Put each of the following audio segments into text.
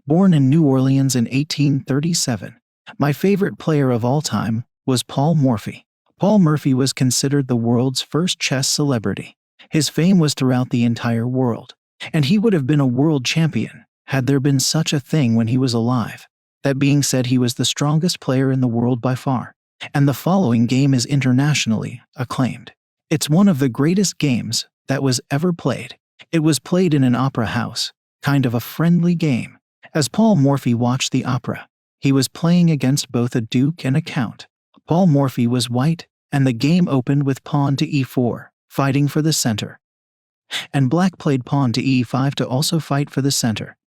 Born in New Orleans in 1837, my favorite player of all time was Paul Morphy. Paul Morphy was considered the world's first chess celebrity. His fame was throughout the entire world, and he would have been a world champion had there been such a thing when he was alive. That being said, he was the strongest player in the world by far, and the following game is internationally acclaimed. It's one of the greatest games that was ever played. It was played in an opera house, kind of a friendly game. As Paul Morphy watched the opera, he was playing against both a duke and a count. Paul Morphy was white, and the game opened with pawn to e4, fighting for the center. And black played pawn to e5 to also fight for the center.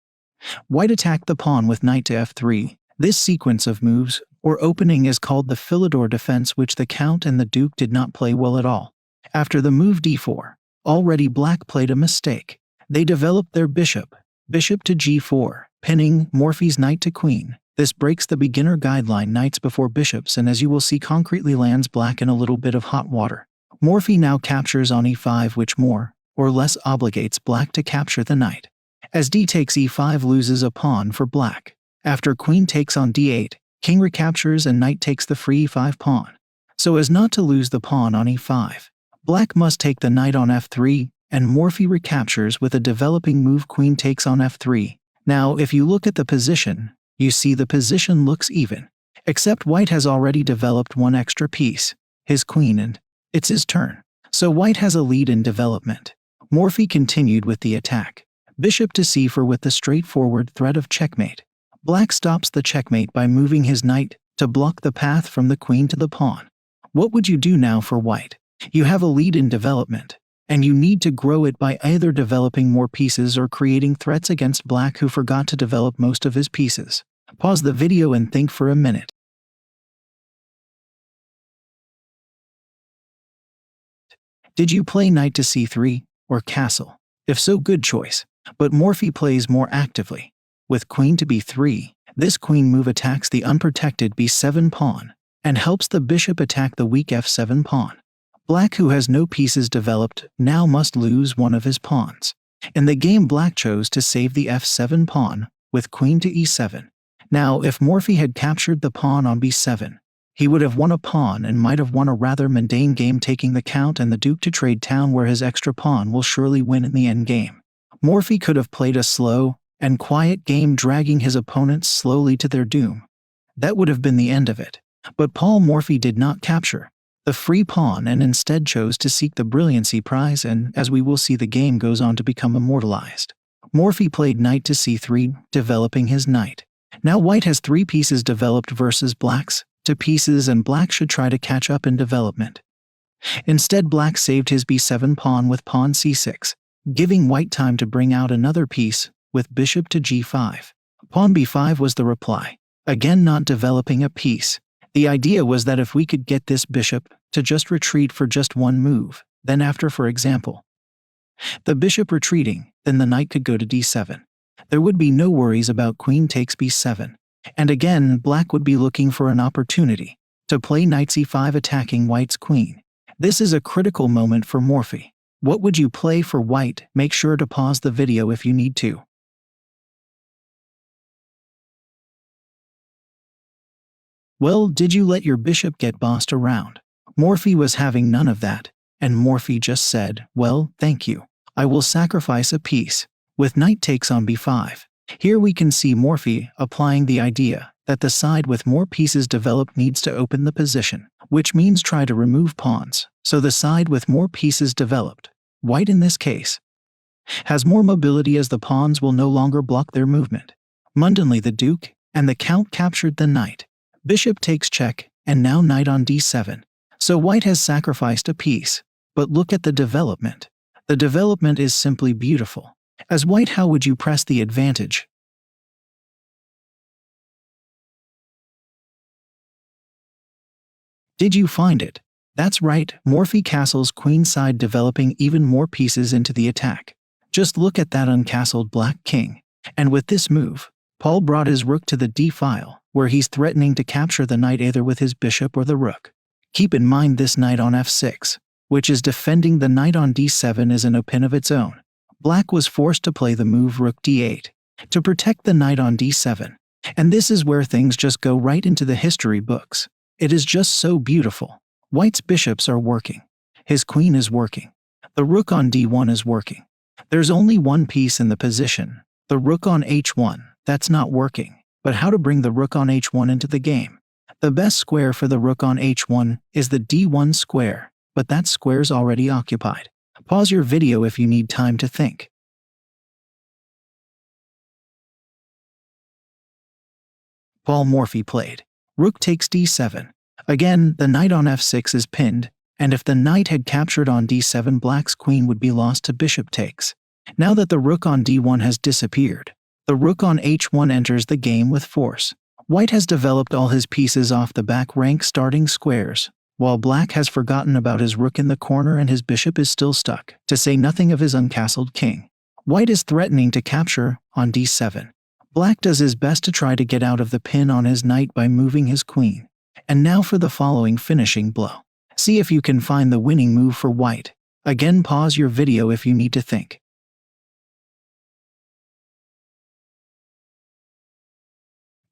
White attacked the pawn with knight to f3. This sequence of moves, or opening, is called the Philidor defense, which the count and the duke did not play well at all. After the move d4, already black played a mistake. They developed their bishop to g4, pinning Morphy's knight to queen. This breaks the beginner guideline knights before bishops, and as you will see, concretely lands black in a little bit of hot water. Morphy now captures on e5, which more or less obligates black to capture the knight. As d takes e5 loses a pawn for black. After queen takes on d8, king recaptures and knight takes the free e5 pawn. So as not to lose the pawn on e5, black must take the knight on f3, and Morphy recaptures with a developing move. Queen takes on f3. Now if you look at the position, you see the position looks even, except white has already developed one extra piece, his queen, and it's his turn. So white has a lead in development. Morphy continued with the attack. Bishop to c4 with the straightforward threat of checkmate. Black stops the checkmate by moving his knight to block the path from the queen to the pawn. What would you do now for white? You have a lead in development, and you need to grow it by either developing more pieces or creating threats against black, who forgot to develop most of his pieces. Pause the video and think for a minute. Did you play knight to c3 or castle? If so, good choice. But Morphy plays more actively. With queen to b3, this queen move attacks the unprotected b7 pawn and helps the bishop attack the weak f7 pawn. Black, who has no pieces developed, now must lose one of his pawns. In the game, black chose to save the f7 pawn with queen to e7. Now, if Morphy had captured the pawn on b7, he would have won a pawn and might have won a rather mundane game, taking the count and the duke to trade town, where his extra pawn will surely win in the endgame. Morphy could have played a slow and quiet game, dragging his opponents slowly to their doom. That would have been the end of it. But Paul Morphy did not capture the free pawn and instead chose to seek the brilliancy prize, and as we will see, the game goes on to become immortalized. Morphy played knight to c3, developing his knight. Now white has 3 pieces developed versus black's 2 pieces, and black should try to catch up in development. Instead, black saved his b7 pawn with pawn c6, giving white time to bring out another piece with bishop to g5. Pawn b5 was the reply, again not developing a piece. The idea was that if we could get this bishop to just retreat for just one move, then after, for example, the bishop retreating, then the knight could go to d7. There would be no worries about queen takes b7. And again, black would be looking for an opportunity to play knight c5, attacking white's queen. This is a critical moment for Morphy. What would you play for white? Make sure to pause the video if you need to. Well, did you let your bishop get bossed around? Morphy was having none of that, and Morphy just said, well, thank you. I will sacrifice a piece. With knight takes on b5. Here we can see Morphy applying the idea that the side with more pieces developed needs to open the position, which means try to remove pawns. So the side with more pieces developed, white in this case, has more mobility, as the pawns will no longer block their movement. Mundanely, the duke and the count captured the knight. Bishop takes check, and now knight on d7. So white has sacrificed a piece. But look at the development. The development is simply beautiful. As white, how would you press the advantage? Did you find it? That's right, Morphy castles queenside, developing even more pieces into the attack. Just look at that uncastled black king. And with this move, Paul brought his rook to the d file, where he's threatening to capture the knight either with his bishop or the rook. Keep in mind this knight on f6, which is defending the knight on d7, is an open of its own. Black was forced to play the move rook d8. to protect the knight on d7. And this is where things just go right into the history books. It is just so beautiful. White's bishops are working. His queen is working. The rook on d1 is working. There's only one piece in the position, the rook on h1, that's not working. But how to bring the rook on h1 into the game? The best square for the rook on h1 is the d1 square, but that square's already occupied. Pause your video if you need time to think. Paul Morphy played. Rook takes d7. Again, the knight on f6 is pinned, and if the knight had captured on d7, black's queen would be lost to bishop takes. Now that the rook on d1 has disappeared, the rook on h1 enters the game with force. White has developed all his pieces off the back rank starting squares, while black has forgotten about his rook in the corner and his bishop is still stuck, to say nothing of his uncastled king. White is threatening to capture on d7. Black does his best to try to get out of the pin on his knight by moving his queen. And now for the following finishing blow. See if you can find the winning move for white. Again, pause your video if you need to think.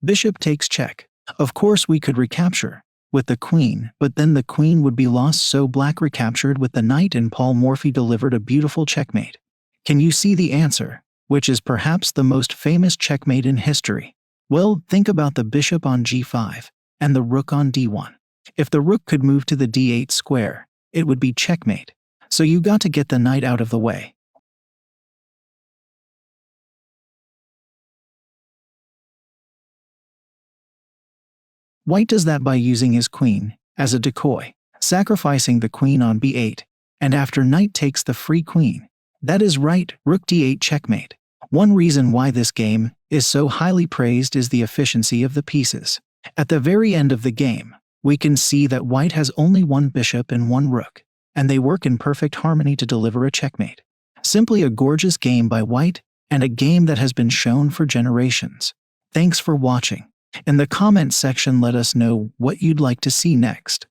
Bishop takes check. Of course we could recapture with the queen, but then the queen would be lost, so black recaptured with the knight and Paul Morphy delivered a beautiful checkmate. Can you see the answer? Which is perhaps the most famous checkmate in history? Well, think about the bishop on g5 and the rook on d1. If the rook could move to the d8 square, it would be checkmate. So you got to get the knight out of the way. White does that by using his queen as a decoy, sacrificing the queen on b8, and after knight takes the free queen. That is right, rook d8 checkmate. One reason why this game is so highly praised is the efficiency of the pieces. At the very end of the game, we can see that white has only one bishop and one rook, and they work in perfect harmony to deliver a checkmate. Simply a gorgeous game by white, and a game that has been shown for generations. Thanks for watching. In the comment section let us know what you'd like to see next.